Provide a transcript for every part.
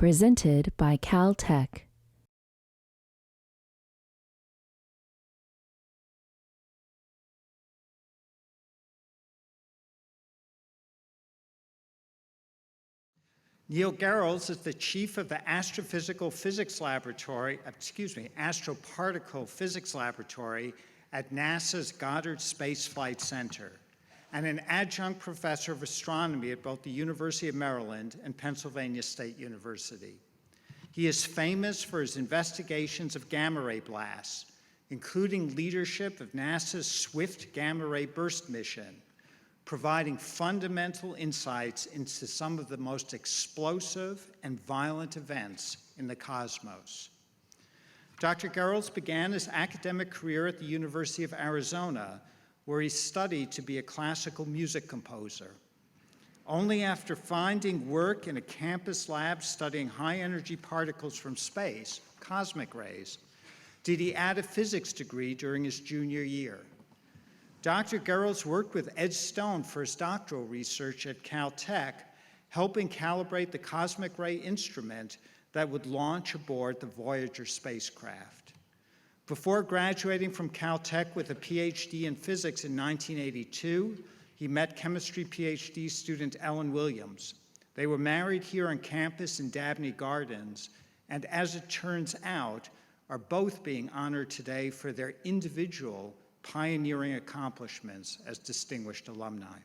Presented by Caltech. Neil Gehrels is the chief of the Astroparticle Physics Laboratory at NASA's Goddard Space Flight Center, and an adjunct professor of astronomy at both the University of Maryland and Pennsylvania State University. He is famous for his investigations of gamma ray blasts, including leadership of NASA's Swift Gamma Ray Burst mission, providing fundamental insights into some of the most explosive and violent events in the cosmos. Dr. Gehrels began his academic career at the University of Arizona, where he studied to be a classical music composer. Only after finding work in a campus lab studying high-energy particles from space, cosmic rays, did he add a physics degree during his junior year. Dr. Gehrels worked with Ed Stone for his doctoral research at Caltech, helping calibrate the cosmic ray instrument that would launch aboard the Voyager spacecraft. Before graduating from Caltech with a PhD in physics in 1982, he met chemistry PhD student Ellen Williams. They were married here on campus in Dabney Gardens, and as it turns out, are both being honored today for their individual pioneering accomplishments as distinguished alumni.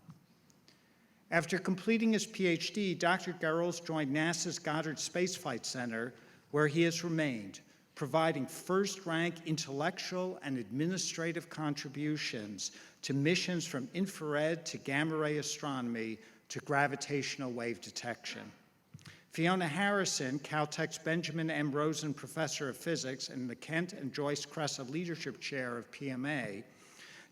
After completing his PhD, Dr. Gehrels joined NASA's Goddard Space Flight Center, where he has remained, providing first-rank intellectual and administrative contributions to missions from infrared to gamma-ray astronomy to gravitational wave detection. Fiona Harrison, Caltech's Benjamin M. Rosen Professor of Physics and the Kent and Joyce Cressa Leadership Chair of PMA,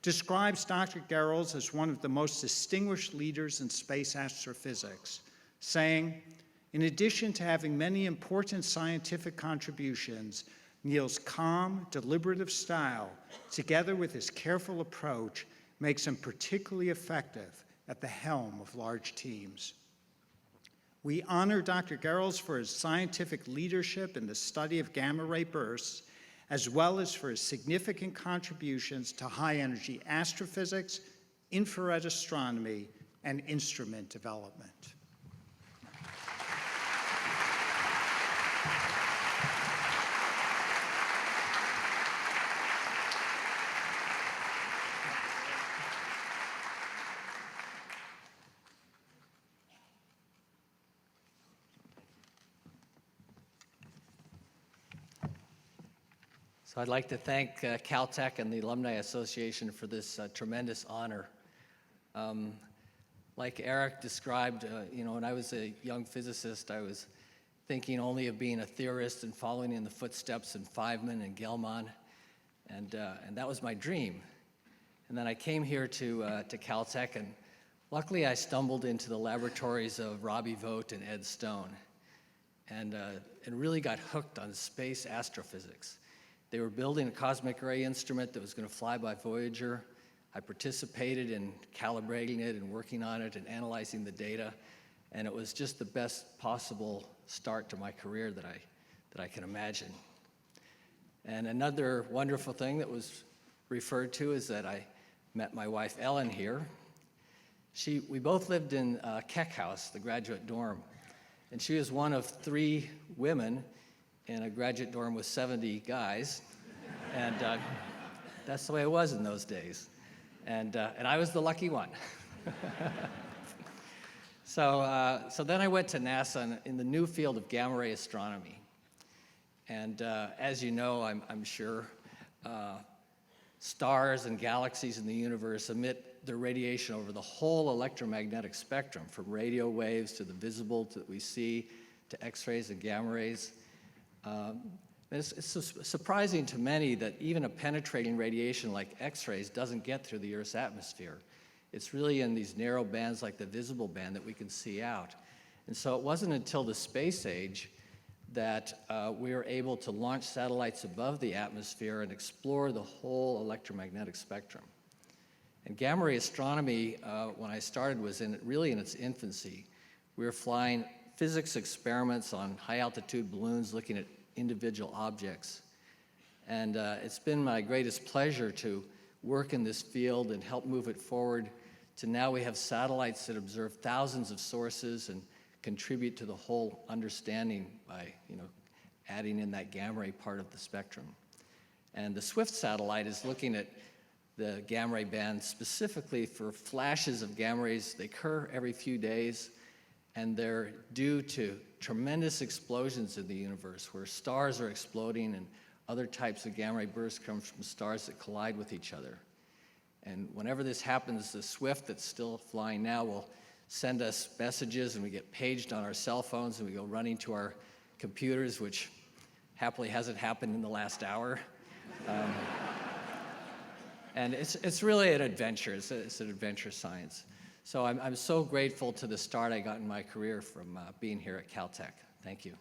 describes Dr. Gehrels as one of the most distinguished leaders in space astrophysics, saying, "In addition to having many important scientific contributions, Neil's calm, deliberative style, together with his careful approach, makes him particularly effective at the helm of large teams." We honor Dr. Gehrels for his scientific leadership in the study of gamma-ray bursts, as well as for his significant contributions to high-energy astrophysics, infrared astronomy, and instrument development. So I'd like to thank Caltech and the Alumni Association for this tremendous honor. Like Eric described, when I was a young physicist, I was thinking only of being a theorist and following in the footsteps of Feynman and Gell-Mann, and that was my dream. And then I came here to Caltech, and luckily I stumbled into the laboratories of Robbie Vogt and Ed Stone, and really got hooked on space astrophysics. They were building a cosmic ray instrument that was going to fly by Voyager. I participated in calibrating it and working on it and analyzing the data, and it was just the best possible start to my career that I can imagine. And another wonderful thing that was referred to is that I met my wife Ellen here. We both lived in Keck House, the graduate dorm, and she was one of 3 women in a graduate dorm with 70 guys, and that's the way it was in those days. And I was the lucky one. So then I went to NASA in the new field of gamma ray astronomy. And as you know, I'm sure, stars and galaxies in the universe emit their radiation over the whole electromagnetic spectrum, from radio waves to the visible that we see, to X-rays and gamma rays. It's surprising to many that even a penetrating radiation like X-rays doesn't get through the Earth's atmosphere. It's really in these narrow bands like the visible band that we can see out. And so it wasn't until the space age that we were able to launch satellites above the atmosphere and explore the whole electromagnetic spectrum. And gamma ray astronomy, when I started, was really in its infancy. We were flying physics experiments on high-altitude balloons looking at individual objects. And it's been my greatest pleasure to work in this field and help move it forward to now we have satellites that observe thousands of sources and contribute to the whole understanding by, adding in that gamma ray part of the spectrum. And the SWIFT satellite is looking at the gamma ray band specifically for flashes of gamma rays. They occur every few days, and they're due to tremendous explosions in the universe where stars are exploding and other types of gamma ray bursts come from stars that collide with each other. And whenever this happens, the SWIFT that's still flying now will send us messages, and we get paged on our cell phones, and we go running to our computers, which happily hasn't happened in the last hour. And it's really an adventure. It's an adventure science. So I'm so grateful to the start I got in my career from being here at Caltech. Thank you.